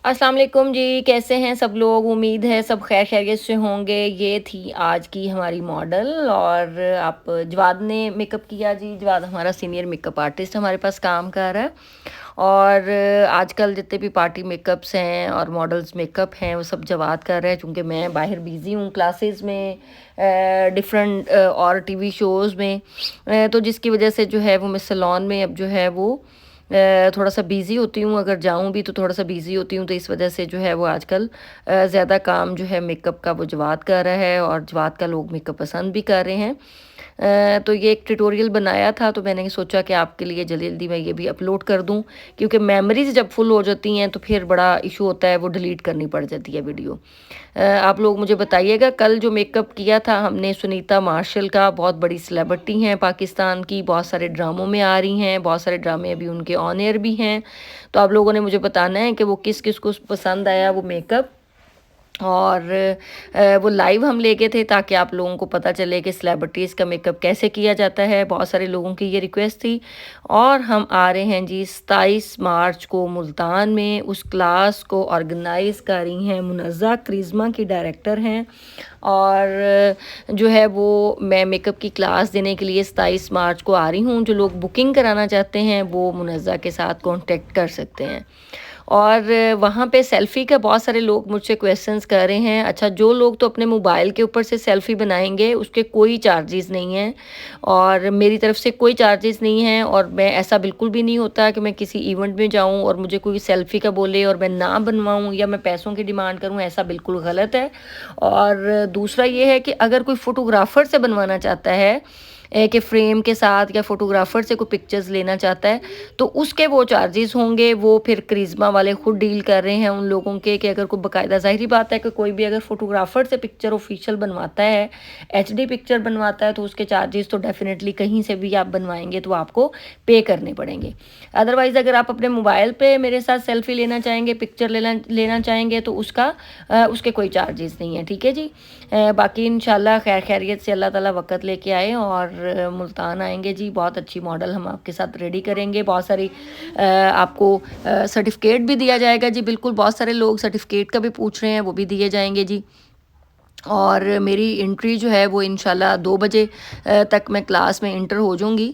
अस्सलाम वालेकुम जी, कैसे हैं सब लोग? उम्मीद है सब खैर खैरियत से होंगे। ये थी आज की हमारी मॉडल और आप जवाद ने मेकअप किया जी। जवाद हमारा सीनियर मेकअप आर्टिस्ट हमारे पास काम कर रहा है और आजकल जितने भी पार्टी मेकअप्स हैं और मॉडल्स मेकअप हैं वो सब जवाद कर रहे हैं, चूँकि मैं बाहर बिज़ी हूँ क्लासेस में, डिफरेंट और टीवी शोज़ में। तो जिसकी वजह से जो है वो मैं सैलून में अब जो है वो थोड़ा सा बिज़ी होती हूँ। अगर जाऊँ भी तो थोड़ा सा बिज़ी होती हूँ, तो इस वजह से जो है वो आजकल ज़्यादा काम जो है मेकअप का वो जवाद कर रहा है और जवाद का लोग मेकअप पसंद भी कर रहे हैं। तो ये एक ट्यूटोरियल बनाया था, तो मैंने सोचा कि आपके लिए जल्दी-जल्दी मैं ये भी अपलोड कर दूँ, क्योंकि मेमोरीज़ जब फुल हो जाती हैं तो फिर बड़ा इशू होता है, वो डिलीट करनी पड़ जाती है वीडियो। आप लोग मुझे बताइएगा, कल जो मेकअप किया था हमने सुनीता मार्शल का, बहुत बड़ी सेलिब्रिटी हैं पाकिस्तान की, बहुत सारे ड्रामों में आ रही हैं, बहुत सारे ड्रामे अभी उनके ऑन एयर भी हैं। तो आप लोगों ने मुझे बताना है कि वो किस-किस को पसंद आया वो मेकअप। और वो लाइव हम ले गए थे ताकि आप लोगों को पता चले कि सेलिब्रिटीज़ का मेकअप कैसे किया जाता है। बहुत सारे लोगों की ये रिक्वेस्ट थी और हम आ रहे हैं जी 27 मार्च को मुल्तान में। उस क्लास को ऑर्गेनाइज़ कर रही हैं मुनज़्ज़ा, करिश्मा की डायरेक्टर हैं। और जो है वो मैं मेकअप की क्लास देने के लिए 27 मार्च को आ रही हूँ। जो लोग बुकिंग कराना चाहते हैं वो मुनज़्ज़ा के साथ कॉन्टेक्ट कर सकते हैं। और वहाँ पे सेल्फ़ी का बहुत सारे लोग मुझसे क्वेश्चंस कर रहे हैं। अच्छा, जो लोग तो अपने मोबाइल के ऊपर से सेल्फ़ी बनाएँगे उसके कोई चार्जेस नहीं हैं और मेरी तरफ से कोई चार्जेस नहीं हैं। और मैं ऐसा बिल्कुल भी नहीं होता कि मैं किसी इवेंट में जाऊँ और मुझे कोई सेल्फ़ी का बोले और मैं ना बनवाऊँ या मैं पैसों की डिमांड करूँ, ऐसा बिल्कुल गलत है। और दूसरा ये है कि अगर कोई फ़ोटोग्राफ़र से बनवाना चाहता है कि फ़्रेम के साथ या फ़ोटोग्राफ़र से कोई पिक्चर्स लेना चाहता है, तो उसके वो चार्जेस होंगे। वो फिर करिश्मा वाले खुद डील कर रहे हैं उन लोगों के, कि अगर कोई बाकायदा, ज़ाहिर बात है कि कोई भी अगर फ़ोटोग्राफ़र से पिक्चर ऑफ़िशियल बनवाता है, एचडी पिक्चर बनवाता है, तो उसके चार्जेस तो डेफ़िनेटली कहीं से भी आप बनवाएँगे तो आपको पे करने पड़ेंगे। अदरवाइज़ अगर आप अपने मोबाइल पे मेरे साथ सेल्फ़ी लेना चाहेंगे, पिक्चर लेना लेना चाहेंगे, तो उसके कोई चार्जेस नहीं है, ठीक है जी। बाकी इंशाल्लाह खैर खैरियत से अल्लाह ताला वक़्त लेके आए और मुल्तान आएँगे जी। बहुत अच्छी मॉडल हम आपके साथ रेडी करेंगे। बहुत सारी आपको सर्टिफ़िकेट भी दिया जाएगा जी। बिल्कुल, बहुत सारे लोग सर्टिफ़िकेट का भी पूछ रहे हैं, वो भी दिए जाएँगे जी। और मेरी एंट्री जो है वो इंशाल्लाह 2 बजे तक मैं क्लास में एंटर हो जाऊँगी।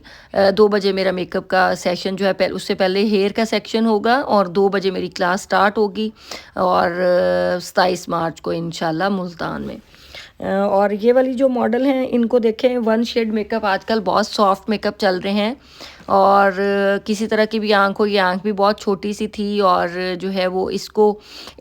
2 बजे मेरा मेकअप का सेशन जो है, उससे पहले हेयर का सेक्शन होगा और 2 बजे मेरी क्लास स्टार्ट होगी और 27 मार्च को इंशाल्लाह मुल्तान में। और ये वाली जो मॉडल हैं इनको देखें, वन शेड मेकअप आजकल बहुत सॉफ्ट मेकअप चल रहे हैं और किसी तरह की भी आँख हो, ये आँख भी बहुत छोटी सी थी और जो है वो इसको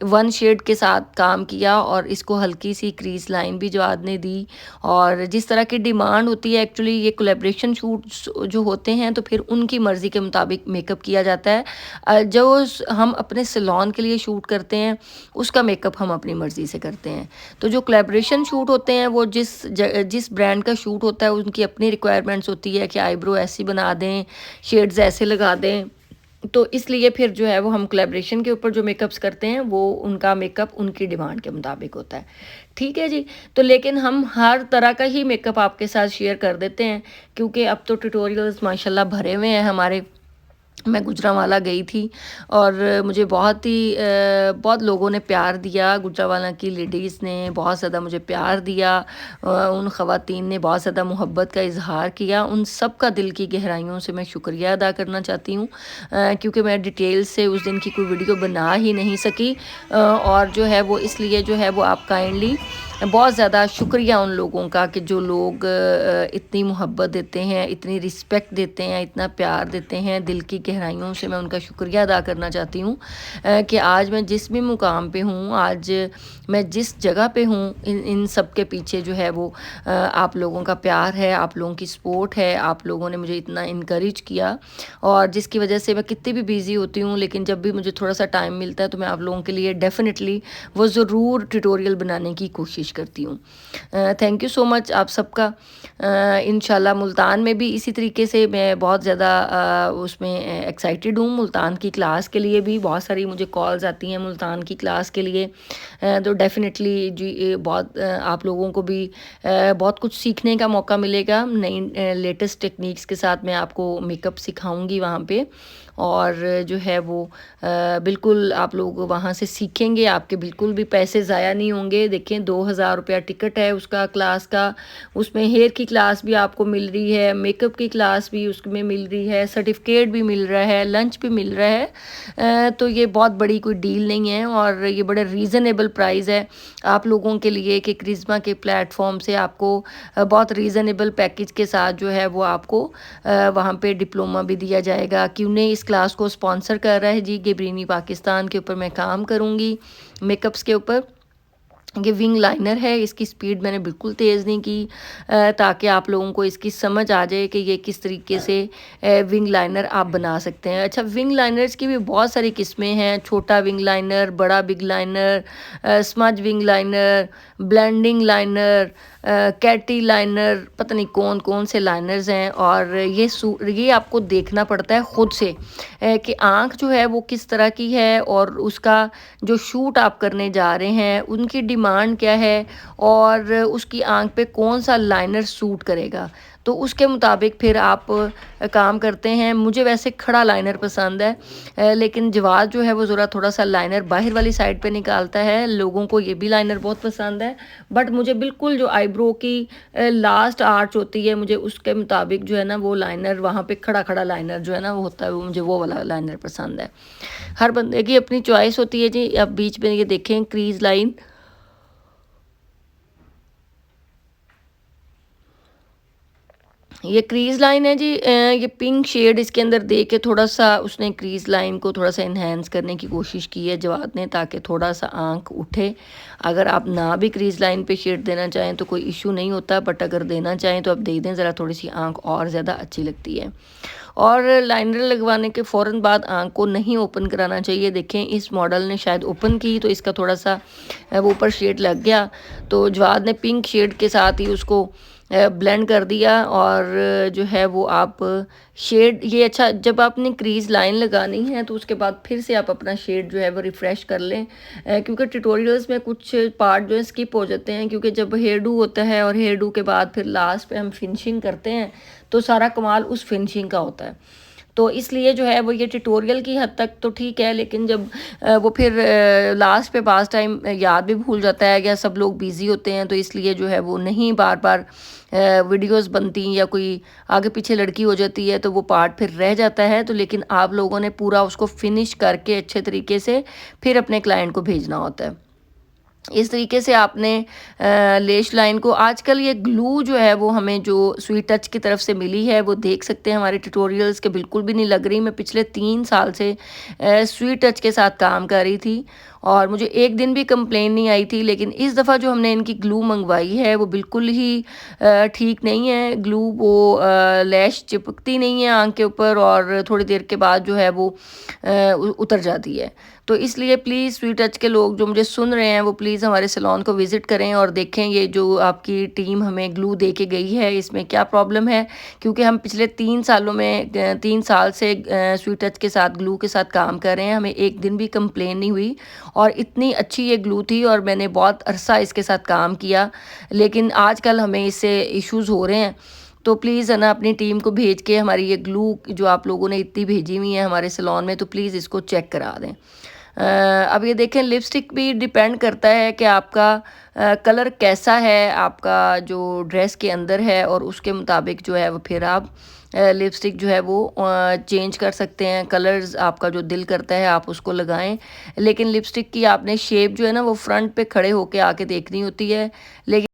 वन शेड के साथ काम किया और इसको हल्की सी क्रीज लाइन भी जवाद ने दी। और जिस तरह की डिमांड होती है, एक्चुअली ये कोलैबोरेशन शूट्स जो होते हैं तो फिर उनकी मर्ज़ी के मुताबिक मेकअप किया जाता है। जो हम अपने सैलून के लिए शूट करते हैं उसका मेकअप हम अपनी मर्ज़ी से करते हैं। तो जो कोलैबोरेशन शूट होते हैं वो जिस ब्रांड का शूट होता है उनकी अपनी रिक्वायरमेंट्स होती है कि आईब्रो ऐसी बना दें, शेड्स ऐसे लगा दें। तो इसलिए फिर जो है वो हम कोलैबोरेशन के ऊपर जो मेकअप्स करते हैं वो उनका मेकअप उनकी डिमांड के मुताबिक होता है। ठीक है जी। तो लेकिन हम हर तरह का ही मेकअप आपके साथ शेयर कर देते हैं, क्योंकि अब तो ट्यूटोरियल्स माशाल्लाह भरे हुए हैं हमारे। मैं गुजरांवाला गई थी और मुझे बहुत लोगों ने प्यार दिया। गुजरांवाला की लेडीज़ ने बहुत ज़्यादा मुझे प्यार दिया। उन ख़वातीन ने बहुत ज़्यादा मोहब्बत का इज़हार किया। उन सब का दिल की गहराइयों से मैं शुक्रिया अदा करना चाहती हूँ, क्योंकि मैं डिटेल से उस दिन की कोई वीडियो बना ही नहीं सकी। और जो है वो इसलिए जो है वो आप काइंडली, बहुत ज़्यादा शुक्रिया उन लोगों का कि जो लोग इतनी मोहब्बत देते हैं, इतनी रिस्पेक्ट देते हैं, इतना प्यार देते हैं। दिल की गहराइयों से मैं उनका शुक्रिया अदा करना चाहती हूँ कि आज मैं जिस भी मुकाम पे हूँ, आज मैं जिस जगह पे हूँ, इन सब के पीछे जो है वो आप लोगों का प्यार है, आप लोगों की सपोर्ट है। आप लोगों ने मुझे इतना इनकरेज किया और जिसकी वजह से मैं कितनी भी बिज़ी होती हूँ, लेकिन जब भी मुझे थोड़ा सा टाइम मिलता है तो मैं आप लोगों के लिए डेफ़िनेटली वो ज़रूर ट्यूटोरियल बनाने की कोशिश करती हूँ। थैंक यू सो मच आप सबका। इंशाल्लाह मुल्तान में भी इसी तरीके से मैं बहुत ज़्यादा उसमें एक्साइटेड हूँ। मुल्तान की क्लास के लिए भी बहुत सारी मुझे कॉल्स आती हैं मुल्तान की क्लास के लिए। तो डेफ़िनेटली जी, आप लोगों को भी बहुत कुछ सीखने का मौका मिलेगा। नई लेटेस्ट टेक्निक्स के साथ मैं आपको मेकअप सिखाऊंगी वहाँ पे। और जो है वो बिल्कुल आप लोग वहाँ से सीखेंगे, आपके बिल्कुल भी पैसे ज़ाया नहीं होंगे। देखें 2000 रुपया टिकट है उसका क्लास का, उसमें हेयर की क्लास भी आपको मिल रही है, मेकअप की क्लास भी उसमें मिल रही है, सर्टिफिकेट भी मिल रहा है, लंच भी मिल रहा है। तो ये बहुत बड़ी कोई डील नहीं है और ये बड़े रीज़नेबल प्राइस है आप लोगों के लिए कि क्रिश्मा के प्लेटफॉर्म से आपको बहुत रीज़नेबल पैकेज के साथ जो है वो आपको वहाँ पे डिप्लोमा भी दिया जाएगा। क्यों नहीं, इस क्लास को स्पॉन्सर कर रहा है जी गेबरीनी पाकिस्तान के ऊपर मैं काम करूँगी मेकअप्स के ऊपर। ये विंग लाइनर है, इसकी स्पीड मैंने बिल्कुल तेज़ नहीं की ताकि आप लोगों को इसकी समझ आ जाए कि ये किस तरीके से विंग लाइनर आप बना सकते हैं। अच्छा, विंग लाइनर्स की भी बहुत सारी किस्में हैं, छोटा विंग लाइनर, बड़ा big liner, smudge wing liner, blending liner, cat eye liner, पता नहीं कौन कौन से लाइनर्स हैं। और ये आपको देखना पड़ता है ख़ुद से कि आँख जो है वो किस तरह की है और उसका जो शूट आप करने जा रहे हैं उनकी डिमांड क्या है और उसकी आँख पे कौन सा लाइनर सूट करेगा, तो उसके मुताबिक फिर आप काम करते हैं। मुझे वैसे खड़ा लाइनर पसंद है, लेकिन जवाद जो है वो ज़रा थोड़ा सा लाइनर बाहर वाली साइड पे निकालता है। लोगों को ये भी लाइनर बहुत पसंद है, बट मुझे बिल्कुल जो आईब्रो की लास्ट आर्च होती है मुझे उसके मुताबिक जो है ना वो लाइनर वहाँ पे खड़ा खड़ा लाइनर जो है ना वो होता है, वो मुझे वो वाला लाइनर पसंद है। हर बंदे की अपनी चॉइस होती है जी। अब बीच में ये देखें क्रीज लाइन, ये क्रीज लाइन है जी। ये पिंक शेड इसके अंदर दे के थोड़ा सा उसने क्रीज लाइन को थोड़ा सा इन्हेंस करने की कोशिश की है जवाद ने, ताकि थोड़ा सा आंख उठे। अगर आप ना भी क्रीज लाइन पे शेड देना चाहें तो कोई इशू नहीं होता, बट अगर देना चाहें तो आप दे दें, ज़रा थोड़ी सी आंख और ज़्यादा अच्छी लगती है। और लाइनर लगवाने के फ़ौरन बाद आंख को नहीं ओपन कराना चाहिए। देखें इस मॉडल ने शायद ओपन की तो इसका थोड़ा सा वो ऊपर शेड लग गया, तो जवाद ने पिंक शेड के साथ ही उसको ब्लेंड कर दिया। और जो है वो आप शेड ये अच्छा, जब आपने क्रीज लाइन लगानी है तो उसके बाद फिर से आप अपना शेड जो है वो रिफ़्रेश कर लें, क्योंकि ट्यूटोरियल्स में कुछ पार्ट जो है स्किप हो जाते हैं, क्योंकि जब हेयर डू होता है और हेयर डू के बाद फिर लास्ट पे हम फिनिशिंग करते हैं तो सारा कमाल उस फिनिशिंग का होता है। तो इसलिए जो है वो ये ट्यूटोरियल की हद तक तो ठीक है, लेकिन जब वो फिर लास्ट पे पास टाइम याद भी भूल जाता है या सब लोग बिज़ी होते हैं, तो इसलिए जो है वो नहीं बार बार वीडियोस बनती या कोई आगे पीछे लड़की हो जाती है तो वो पार्ट फिर रह जाता है। तो लेकिन आप लोगों ने पूरा उसको फिनिश करके अच्छे तरीके से फिर अपने क्लाइंट को भेजना होता है। इस तरीके से आपने लेश लाइन को, आजकल ये ग्लू जो है वो हमें जो स्वीट टच की तरफ से मिली है वो देख सकते हैं हमारे ट्यूटोरियल्स के बिल्कुल भी नहीं लग रही। मैं पिछले 3 साल से स्वीट टच के साथ काम कर रही थी और मुझे एक दिन भी कंप्लेन नहीं आई थी, लेकिन इस दफ़ा जो हमने इनकी ग्लू मंगवाई है वो बिल्कुल ही ठीक नहीं है। ग्लू वो लैश चिपकती नहीं है आँख के ऊपर और थोड़ी देर के बाद जो है वो उतर जाती है। तो इसलिए प्लीज़ स्वीट टच के लोग जो मुझे सुन रहे हैं वो प्लीज़ हमारे सैलून को विज़िट करें और देखें ये जो आपकी टीम हमें ग्लू दे के गई है इसमें क्या प्रॉब्लम है, क्योंकि हम पिछले 3 सालों में 3 साल से स्वीट टच के साथ ग्लू के साथ काम कर रहे हैं, हमें एक दिन भी कंप्लेन नहीं हुई और इतनी अच्छी ये ग्लू थी और मैंने बहुत अरसा इसके साथ काम किया। लेकिन आजकल हमें इससे इश्यूज़ हो रहे हैं, तो प्लीज़ है ना अपनी टीम को भेज के हमारी ये ग्लू जो आप लोगों ने इतनी भेजी हुई है हमारे सैलून में, तो प्लीज़ इसको चेक करा दें। अब ये देखें लिपस्टिक भी डिपेंड करता है कि आपका कलर कैसा है, आपका जो ड्रेस के अंदर है और उसके मुताबिक जो है वो फिर आप लिपस्टिक जो है वो चेंज कर सकते हैं। कलर्स आपका जो दिल करता है आप उसको लगाएं, लेकिन लिपस्टिक की आपने शेप जो है ना वो फ्रंट पे खड़े होके आके देखनी होती है। लेकिन